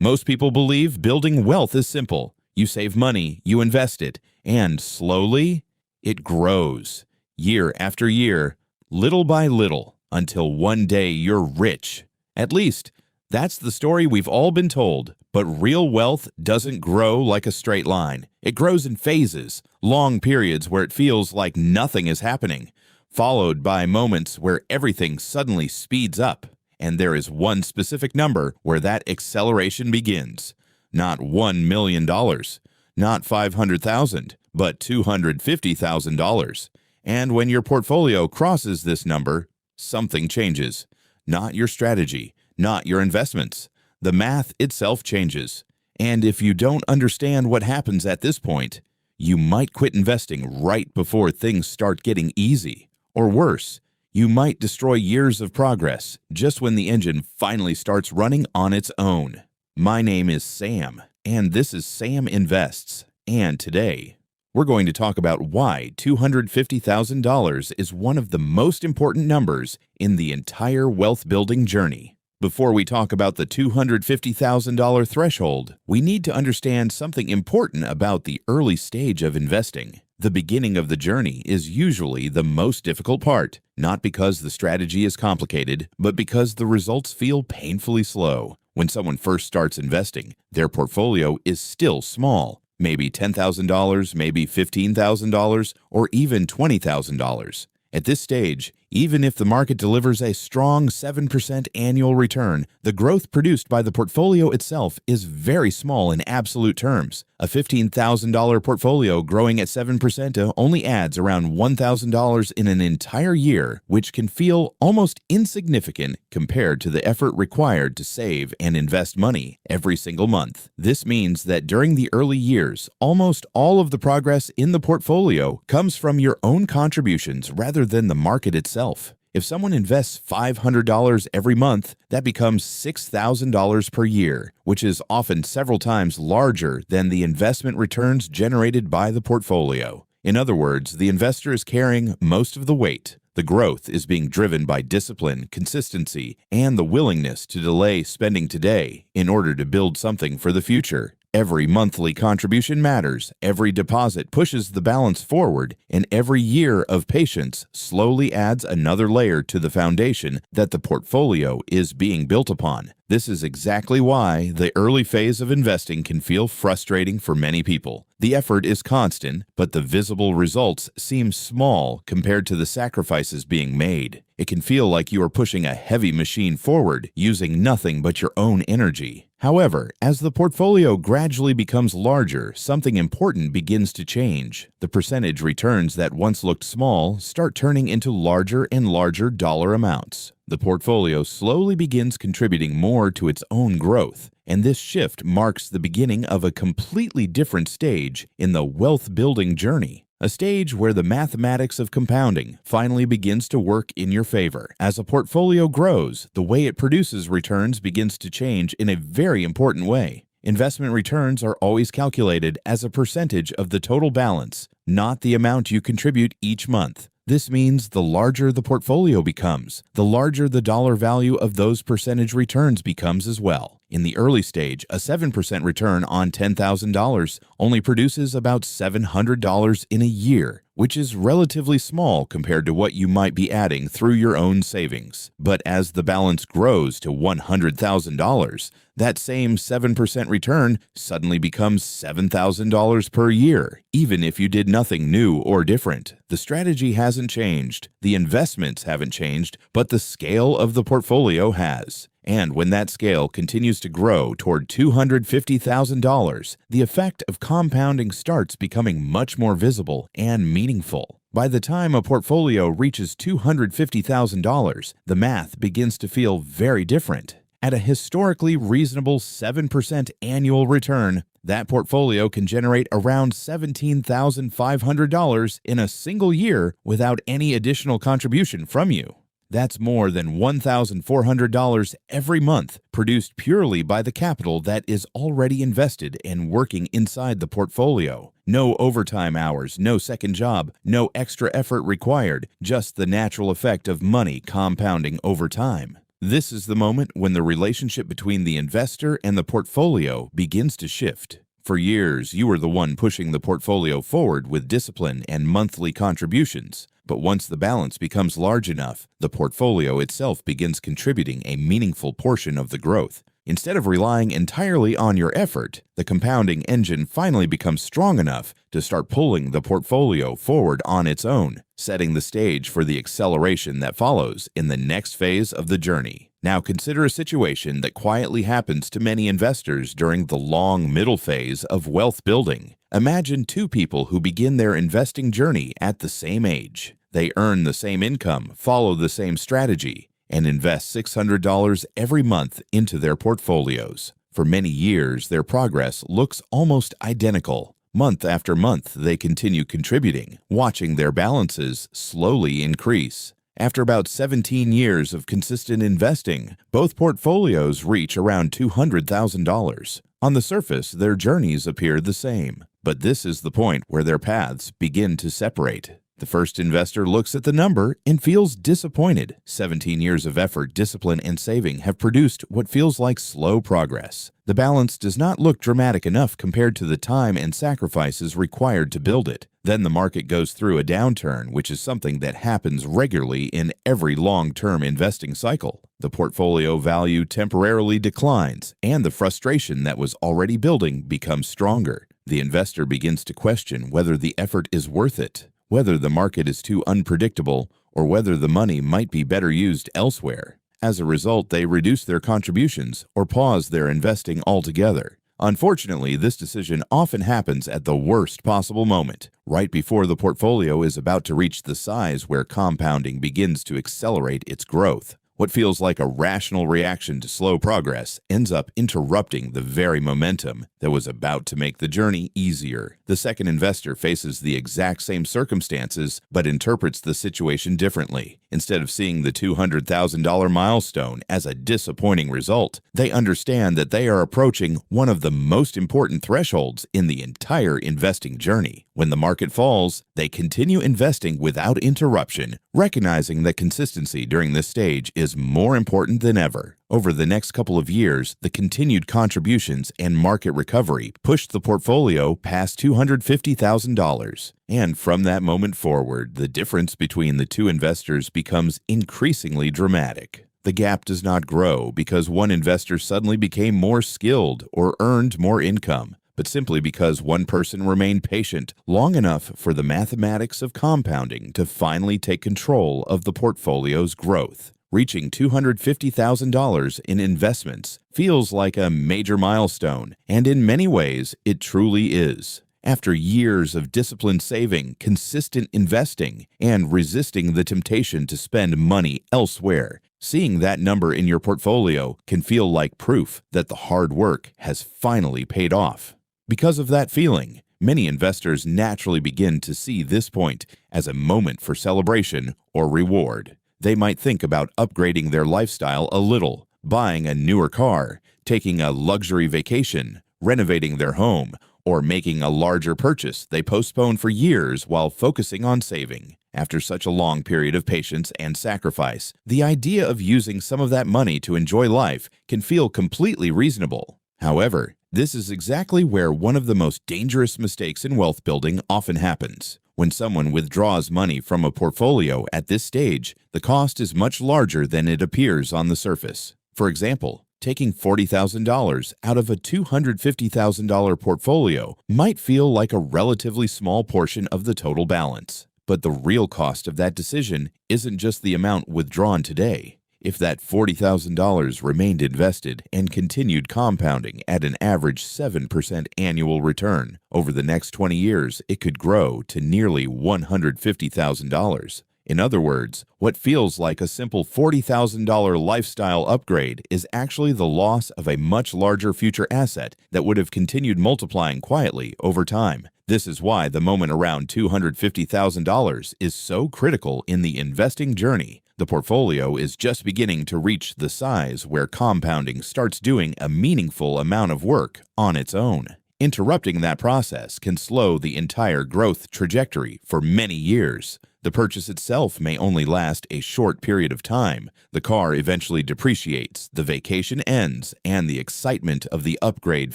Most people believe building wealth is simple. You save money, you invest it, and slowly, it grows. Year after year, little by little, until one day you're rich. At least, that's the story we've all been told. But real wealth doesn't grow like a straight line. It grows in phases, long periods where it feels like nothing is happening, followed by moments where everything suddenly speeds up. And there is one specific number where that acceleration begins. Not $1 million, not $500,000, but $250,000. And when your portfolio crosses this number, something changes. Not your strategy, not your investments. The math itself changes. And if you don't understand what happens at this point, you might quit investing right before things start getting easy. Or worse, you might destroy years of progress just when the engine finally starts running on its own. My name is Sam, and this is Sam Invests. And today, we're going to talk about why $250,000 is one of the most important numbers in the entire wealth building journey. Before we talk about the $250,000 threshold, we need to understand something important about the early stage of investing. The beginning of the journey is usually the most difficult part, not because the strategy is complicated, but because the results feel painfully slow. When someone first starts investing, their portfolio is still small, maybe $10,000, maybe $15,000, or even $20,000. At this stage, even if the market delivers a strong 7% annual return, the growth produced by the portfolio itself is very small in absolute terms. A $15,000 portfolio growing at 7% only adds around $1,000 in an entire year, which can feel almost insignificant compared to the effort required to save and invest money every single month. This means that during the early years, almost all of the progress in the portfolio comes from your own contributions rather than the market itself. If someone invests $500 every month, that becomes $6,000 per year, which is often several times larger than the investment returns generated by the portfolio. In other words, the investor is carrying most of the weight. The growth is being driven by discipline, consistency, and the willingness to delay spending today in order to build something for the future. Every monthly contribution matters, every deposit pushes the balance forward, and every year of patience slowly adds another layer to the foundation that the portfolio is being built upon. This is exactly why the early phase of investing can feel frustrating for many people. The effort is constant, but the visible results seem small compared to the sacrifices being made. It can feel like you are pushing a heavy machine forward, using nothing but your own energy. However, as the portfolio gradually becomes larger, something important begins to change. The percentage returns that once looked small start turning into larger and larger dollar amounts. The portfolio slowly begins contributing more to its own growth, and this shift marks the beginning of a completely different stage in the wealth building journey. A stage where the mathematics of compounding finally begins to work in your favor. As a portfolio grows, the way it produces returns begins to change in a very important way. Investment returns are always calculated as a percentage of the total balance, not the amount you contribute each month. This means the larger the portfolio becomes, the larger the dollar value of those percentage returns becomes as well. In the early stage, a 7% return on $10,000 only produces about $700 in a year, which is relatively small compared to what you might be adding through your own savings. But as the balance grows to $100,000, that same 7% return suddenly becomes $7,000 per year, even if you did nothing new or different. The strategy hasn't changed, the investments haven't changed, but the scale of the portfolio has. And when that scale continues to grow toward $250,000, the effect of compounding starts becoming much more visible and meaningful. By the time a portfolio reaches $250,000, the math begins to feel very different. At a historically reasonable 7% annual return, that portfolio can generate around $17,500 in a single year without any additional contribution from you. That's more than $1,400 every month, produced purely by the capital that is already invested and working inside the portfolio. No overtime hours, no second job, no extra effort required, just the natural effect of money compounding over time. This is the moment when the relationship between the investor and the portfolio begins to shift. For years, you were the one pushing the portfolio forward with discipline and monthly contributions. But once the balance becomes large enough, the portfolio itself begins contributing a meaningful portion of the growth. Instead of relying entirely on your effort, the compounding engine finally becomes strong enough to start pulling the portfolio forward on its own, setting the stage for the acceleration that follows in the next phase of the journey. Now consider a situation that quietly happens to many investors during the long middle phase of wealth building. Imagine two people who begin their investing journey at the same age. They earn the same income, follow the same strategy, and invest $600 every month into their portfolios. For many years, their progress looks almost identical. Month after month, they continue contributing, watching their balances slowly increase. After about 17 years of consistent investing, both portfolios reach around $200,000. On the surface, their journeys appear the same, but this is the point where their paths begin to separate. The first investor looks at the number and feels disappointed. 17 years of effort, discipline, and saving have produced what feels like slow progress. The balance does not look dramatic enough compared to the time and sacrifices required to build it. Then the market goes through a downturn, which is something that happens regularly in every long-term investing cycle. The portfolio value temporarily declines, and the frustration that was already building becomes stronger. The investor begins to question whether the effort is worth it, whether the market is too unpredictable, or whether the money might be better used elsewhere. As a result, they reduce their contributions or pause their investing altogether. Unfortunately, this decision often happens at the worst possible moment, right before the portfolio is about to reach the size where compounding begins to accelerate its growth. What feels like a rational reaction to slow progress ends up interrupting the very momentum that was about to make the journey easier. The second investor faces the exact same circumstances but interprets the situation differently. Instead of seeing the $200,000 milestone as a disappointing result, they understand that they are approaching one of the most important thresholds in the entire investing journey. When the market falls, they continue investing without interruption, recognizing that consistency during this stage is more important than ever. Over the next couple of years, the continued contributions and market recovery pushed the portfolio past $250,000. And from that moment forward, the difference between the two investors becomes increasingly dramatic. The gap does not grow because one investor suddenly became more skilled or earned more income, but simply because one person remained patient long enough for the mathematics of compounding to finally take control of the portfolio's growth. Reaching $250,000 in investments feels like a major milestone, and in many ways, it truly is. After years of disciplined saving, consistent investing, and resisting the temptation to spend money elsewhere, seeing that number in your portfolio can feel like proof that the hard work has finally paid off. Because of that feeling, many investors naturally begin to see this point as a moment for celebration or reward. They might think about upgrading their lifestyle a little, buying a newer car, taking a luxury vacation, renovating their home, or making a larger purchase they postponed for years while focusing on saving. After such a long period of patience and sacrifice, the idea of using some of that money to enjoy life can feel completely reasonable. However, this is exactly where one of the most dangerous mistakes in wealth building often happens. When someone withdraws money from a portfolio at this stage, the cost is much larger than it appears on the surface. For example, taking $40,000 out of a $250,000 portfolio might feel like a relatively small portion of the total balance. But the real cost of that decision isn't just the amount withdrawn today. If that $40,000 remained invested and continued compounding at an average 7% annual return, over the next 20 years, it could grow to nearly $150,000. In other words, what feels like a simple $40,000 lifestyle upgrade is actually the loss of a much larger future asset that would have continued multiplying quietly over time. This is why the moment around $250,000 is so critical in the investing journey. The portfolio is just beginning to reach the size where compounding starts doing a meaningful amount of work on its own. Interrupting that process can slow the entire growth trajectory for many years. The purchase itself may only last a short period of time. The car eventually depreciates, the vacation ends, and the excitement of the upgrade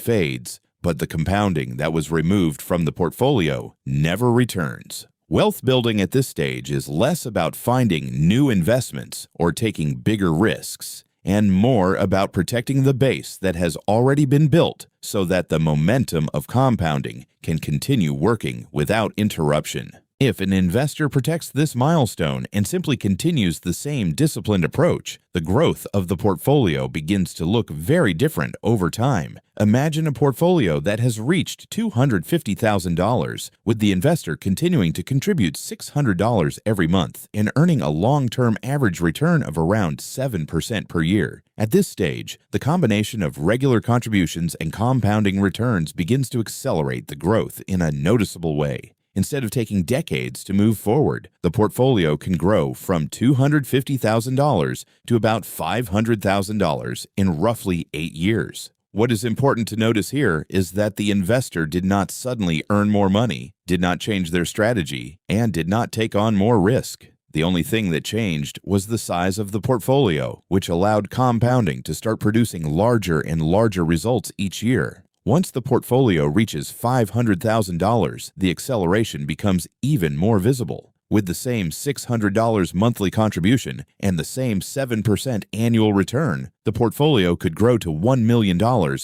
fades. But the compounding that was removed from the portfolio never returns. Wealth building at this stage is less about finding new investments or taking bigger risks, and more about protecting the base that has already been built so that the momentum of compounding can continue working without interruption. If an investor protects this milestone and simply continues the same disciplined approach, the growth of the portfolio begins to look very different over time. Imagine a portfolio that has reached $250,000, with the investor continuing to contribute $600 every month and earning a long-term average return of around 7% per year. At this stage, the combination of regular contributions and compounding returns begins to accelerate the growth in a noticeable way. Instead of taking decades to move forward, the portfolio can grow from $250,000 to about $500,000 in roughly 8 years. What is important to notice here is that the investor did not suddenly earn more money, did not change their strategy, and did not take on more risk. The only thing that changed was the size of the portfolio, which allowed compounding to start producing larger and larger results each year. Once the portfolio reaches $500,000, the acceleration becomes even more visible. With the same $600 monthly contribution and the same 7% annual return, the portfolio could grow to $1 million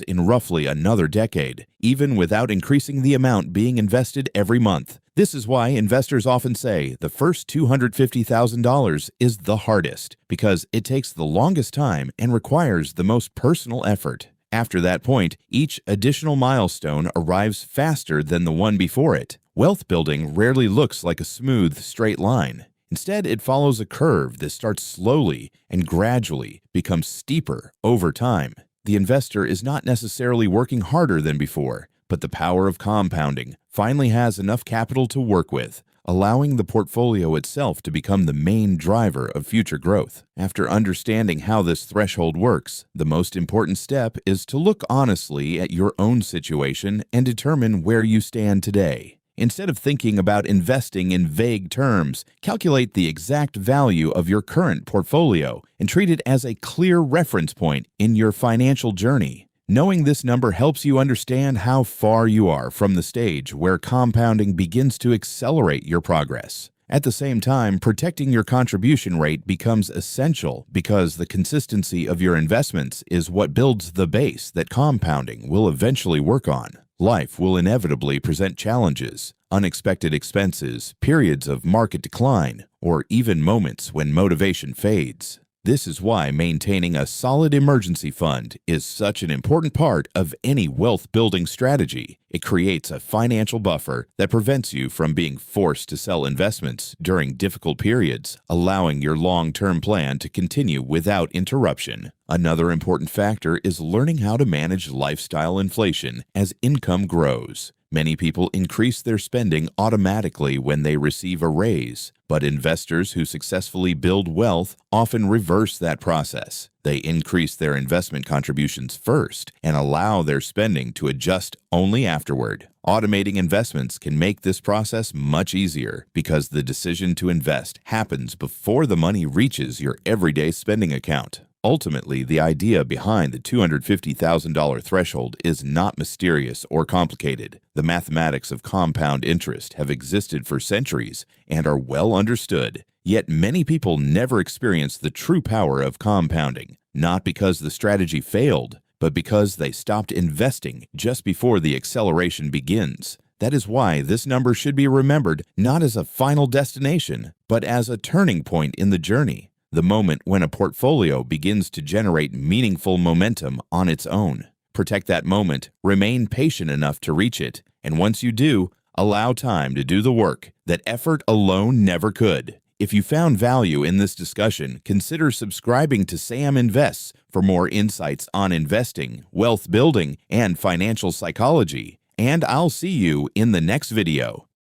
in roughly another decade, even without increasing the amount being invested every month. This is why investors often say the first $250,000 is the hardest, because it takes the longest time and requires the most personal effort. After that point, each additional milestone arrives faster than the one before it. Wealth building rarely looks like a smooth, straight line. Instead, it follows a curve that starts slowly and gradually becomes steeper over time. The investor is not necessarily working harder than before, but the power of compounding finally has enough capital to work with, allowing the portfolio itself to become the main driver of future growth. After understanding how this threshold works, the most important step is to look honestly at your own situation and determine where you stand today. Instead of thinking about investing in vague terms, calculate the exact value of your current portfolio and treat it as a clear reference point in your financial journey. Knowing this number helps you understand how far you are from the stage where compounding begins to accelerate your progress. At the same time, protecting your contribution rate becomes essential because the consistency of your investments is what builds the base that compounding will eventually work on. Life will inevitably present challenges, unexpected expenses, periods of market decline, or even moments when motivation fades. This is why maintaining a solid emergency fund is such an important part of any wealth-building strategy. It creates a financial buffer that prevents you from being forced to sell investments during difficult periods, allowing your long-term plan to continue without interruption. Another important factor is learning how to manage lifestyle inflation as income grows. Many people increase their spending automatically when they receive a raise, but investors who successfully build wealth often reverse that process. They increase their investment contributions first and allow their spending to adjust only afterward. Automating investments can make this process much easier because the decision to invest happens before the money reaches your everyday spending account. Ultimately, the idea behind the $250,000 threshold is not mysterious or complicated. The mathematics of compound interest have existed for centuries and are well understood. Yet many people never experience the true power of compounding, not because the strategy failed, but because they stopped investing just before the acceleration begins. That is why this number should be remembered not as a final destination, but as a turning point in the journey. The moment when a portfolio begins to generate meaningful momentum on its own. Protect that moment, remain patient enough to reach it, and once you do, allow time to do the work that effort alone never could. If you found value in this discussion, consider subscribing to Sam Invests for more insights on investing, wealth building, and financial psychology. And I'll see you in the next video.